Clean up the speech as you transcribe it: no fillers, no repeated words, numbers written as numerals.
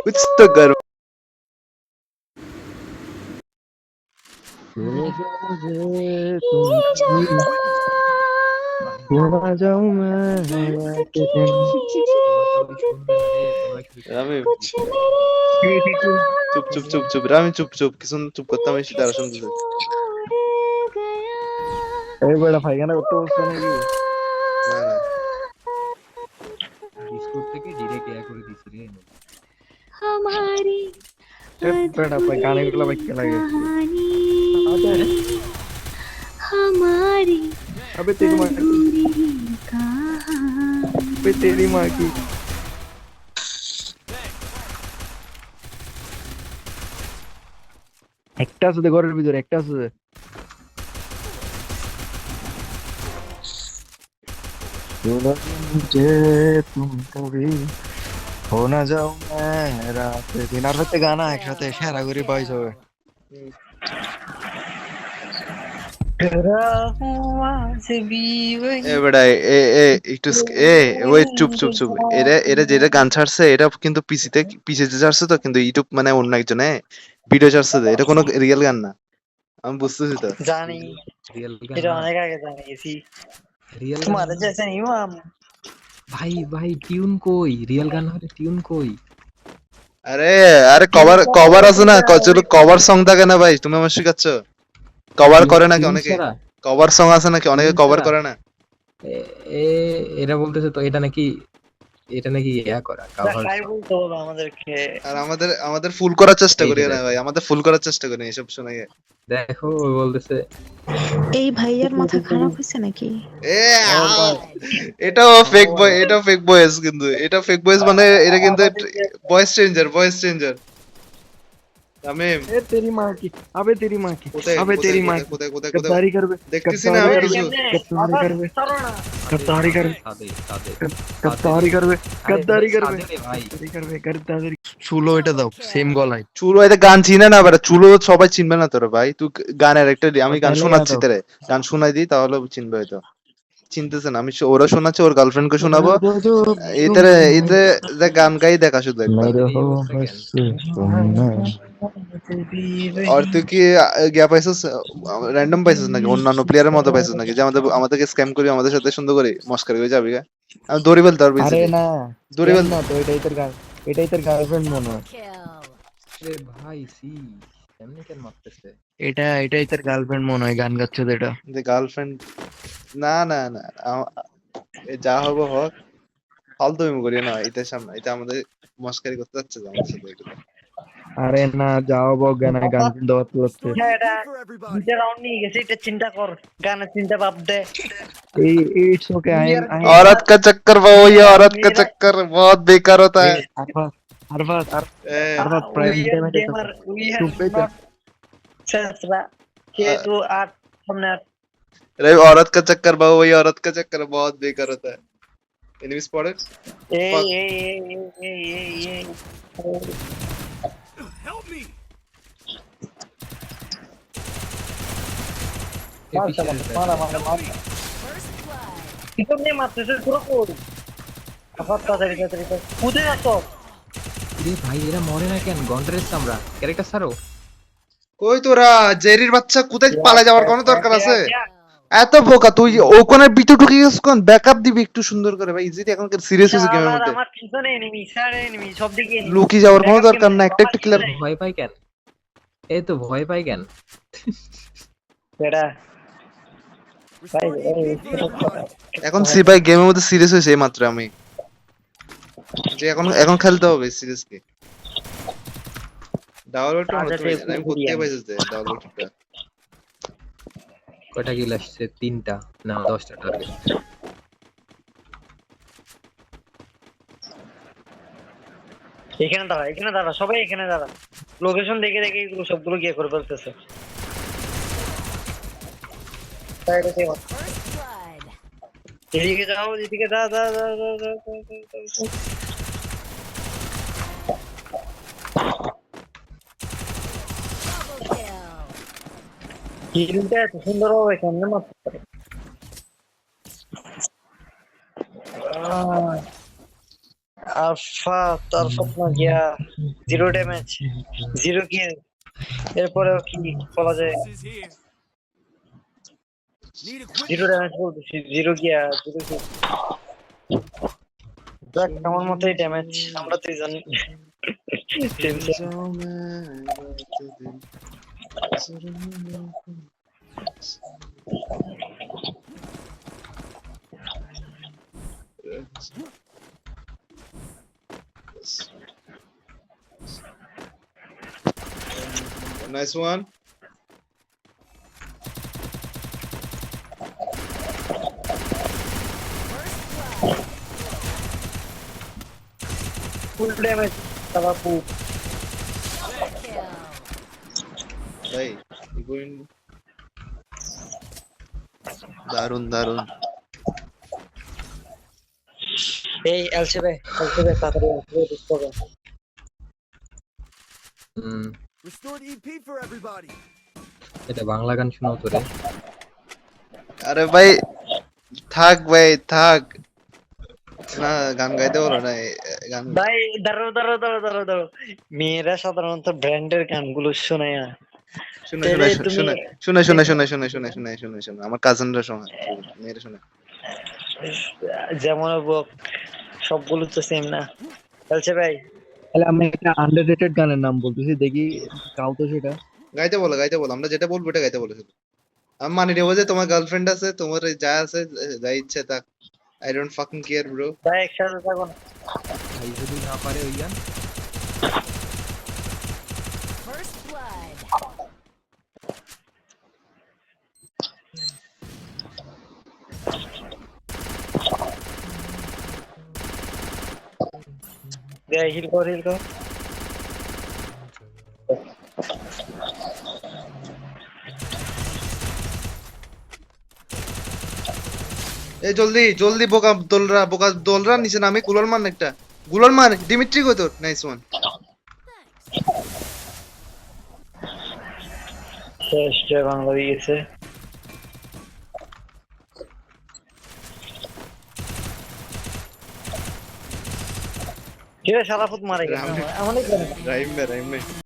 कुछ तो करो। मुझे तुम कभी भूल जाऊं मैं रात दिन। রামি ठीक ठीक ठीक। চুপ চুপ চুপ চুপ রামি চুপ চুপ কিছু চুপ করতে আমি সেটা শুনতেছি। এই বেটা পায়খানা করতে বসছে নাকি? না না ডিসকর্ড থেকে ডিরেক্ট ইয়া করে দিছি রে। हमारी এ বেটা পায় গানে গুলো ভাই কে লাগে? कहानी আবে हमारी अबे तेरी माँ की, अधूरी कहानी। अबे तेरी माँ की। একটা আছে ঘরের ভিতরে, একটা আছে। मुझे तुम कभी हो ना जाओ मैं रात दिन। আর হচ্ছে গানা একসাথে সেরা করে বয়স হবে। এ বেটা এ এ একটু এ ওই চুপ চুপ চুপ এরা এরা যেটা গান ছাড়ছে এটা কিন্তু পিসিতে পিসিতে ছাড়ছে তো কিন্তু ইউটিউব মানে অন্য একজনে ভিডিও ছাড়ছে তো এটা কোনো রিয়েল গান না আমি বুঝতেছি তো জানি রিয়েল গান এটা না, অনেক আগে জানি গেছি রিয়েল গান তোমাদের না। জেসে ইমাম ভাই ভাই টিউন কই, রিয়েল গান হলে টিউন কই? আরে আরে কভার কভার আছে না চলো কভার সং থাকে না ভাই তুমি আমার শিখাচ্ছ কভার করে নাকি টিউন অনেকে ছাড়া কভার সং আছে নাকি অনেকে টিউন কভার ছাড়া করে না এ- এ এরা বলতেছে তো এটা নাকি ইয়া করা কাভার। তাই বলতে বলো আমাদেরকে আর আমাদের আমাদের ফুল করার চেষ্টা এই করি যে না দেখো ভাই আমাদের ফুল করার চেষ্টা করি এসব শুনে দেখো ও বলতেছে এই ভাইয়ার মাথা খারাপ হয়েছে নাকি? এ এটাও ফেক বয় এটাও ফেক বয়েস কিন্তু এটা ফেক বয়েস মানে এটা কিন্তু ভয়েস চেঞ্জার তামিম ए तेरी माँ की, अबे तेरी माँ की, কোথায় अबे तेरी माँ की। কোথায় কোথায় गद्दारी कर बे, দেখতেছি না गद्दारी আমি कर बे, কিছু गद्दारी कर बे, गद्दारी कर बे, সাদে সাদে गद्दारी कर बे, गद्दारी कर बे, সাদে রে ভাই। गद्दारी कर बे, गद्दारी। চুলো এটা দাও সেম গলায়। চুলো এটা গান চিনে না বেটা চুলো সবাই চিনবে না তোরা ভাই তুই গানের একটা আমি গান তাহলে শোনাচ্ছি দাও। তোরে গান শোনাই দিই তাহলে চিনবে হয়তো চিনতেছে না আমি ওরা শোনাচ্ছে ওর গার্লফ্রেন্ড কে শোনাবো এতে এতে যে গান গাই দেখা শুধু একবার मेरे এই हो অবস্থা কেন? बस तुमने। আর তুই কি গিয়া পাইছিস র্যান্ডম পাইছিস নাকি অন্যান্য প্লেয়ারের মতো পাইছিস নাকি যে আমাদেরকে স্ক্যাম করি আমাদের সাথে সুন্দর করে মস্কারি হয়ে যাবি গা? আমি দৌড়ি ফেলতে পারবো আরে ইজিলি না, দৌড়ি কেন ফেল না তো এটাই তোর গার্লফ্রেন্ড মনে হয়। রে ভাই সি এমনি কেন মারতেছে? এটাই তোর গার্লফ্রেন্ড মনে হয় গান গাচ্ছে তো এটা। যে গার্লফ্রেন্ড না না না এ যা হবে হোক ফালতু আমি করি না এটা সামনে এটা আমাদের মস্কারি করতে যাচ্ছে যে আমাদের সাথে এগুলো আরে না যাও বজ্ঞা গান দেওয়া হচ্ছে। হ্যাঁ এটা দুইটা রাউন্ড নিয়ে গেছে এটা চিন্তা কর গানের চিন্তা ভাব দে এই ইটস ওকে আই এম औरत का चक्कर वो ये औरत का चक्कर बहुत बेकार होता है আরফাত আরফাত ए, আরফাত প্রাইম টাইমে গেমার উই হ্যাভ চুপ হয়ে নট সেন্সরা কে টু আট সামনে আট अरे औरत का चक्कर बहु वही औरत का चक्कर बहुत बेकार होता है एनिमी स्पॉटेड এই Fuck. এই এই এই এই এ পিছনে মারা মারা মারা পিছনে মারতেছে পুরো কোড আবার তাড়াতাড়ি তাড়াতাড়ি কোথায় যাচ্ছ রে ভাই এরা মরে না কেন? গন্ডারের চামড়া ক্যারেক্টার ছাড়ো। কই তোরা জেরির বাচ্চা কোথায় পালা যাওয়ার কোনো দরকার আছে এত বোকা তুই ওখানে ভিতর ঢুকে গেছিস কোন ব্যাকআপ দিবি একটু সুন্দর করে ভাই ইজিতে এখন সিরিয়াস হয়েছে গেমের মধ্যে আমার পিছনে এনিমি সাড়ে এনিমি সব দিকে enemy। লুকি যাওয়ার কোনো দরকার না একটা একটা কিলার ভয় পাই কেন? এই তো ভয় পাই কেন? বেটা ভাই এখন সি ভাই গেমের মধ্যে সিরিয়াস হয়েছে এই মাত্র আমি যে এখন এখন খেলতে হবে সিরিয়াসলি ডাউনলোড আমি করতে পাইছিস যে ডাউনলোডটা কয়টা কিল আসছে? 3টা না 10টা টার্গেট। এখানে দাঁড়া সবাই এখানে দাঁড়া লোকেশন দেখে দেখে এগুলো সবগুলো গিয়ে করে ফেলতেছে এদিকে যাও এদিকে যা যা যা যা যা, যা, যা, যা, যা। কিলটা এত সুন্দর হবে কেমনে মারতে পারে আলফা তারপর না গিয়া 0 ড্যামেজ 0 কিল, এরপরেও কি বলা যায়? 0 ড্যামেজ বলতেছি, 0 গিয়া 0 কিল। দেখ আমার মতোই ড্যামেজ, আমরা তুই জানি। Nice one. ফুল ড্যামেজ তারা ফুল। ভাই going দারুন দারুন। এই এলসি ভাই তাড়াতাড়ি ডিস্ক হবে। Restored EP for everybody. এটা বাংলা গান শোনাও তো রে। আরে ভাই থাক ভাই থাক, না গান গাইতে বলো না, গান ভাই দাঁড়াও। মেয়েরা সাধারণত ব্র্যান্ডের গানগুলো শোনে না। শুনে তাহলে শুনে তুমি- শুনে আমার কাজিনরা শোনে, মেয়েরা শোনে। যেমন হোক সবগুলো তো সেম না। এলসি ভাই তাহলে আমি একটা আন্ডাররেটেড গানের নাম বলতেছি, দেখি কাউ তো সেটা। গাইতে বলো আমরা যেটা বলবো এটা গাইতে বলো শুধু। আমি মানি নেবো যে তোমার গার্লফ্রেন্ড আছে, তোমার যা আছে, যা ইচ্ছে তা, I don't fucking care bro. ভাই একসাথে থাকো না। ভাই যদি না পারে ওই গান। হিল কর। এই জলদি বোকা দোলরা নিচে নামে গুলার মার একটা, গুলার মার দিমিত্রি কই তোর। Nice one. শেষ বাংলা হয়ে গেছে। সারা ফুট মারে গেছে রাইম ভাই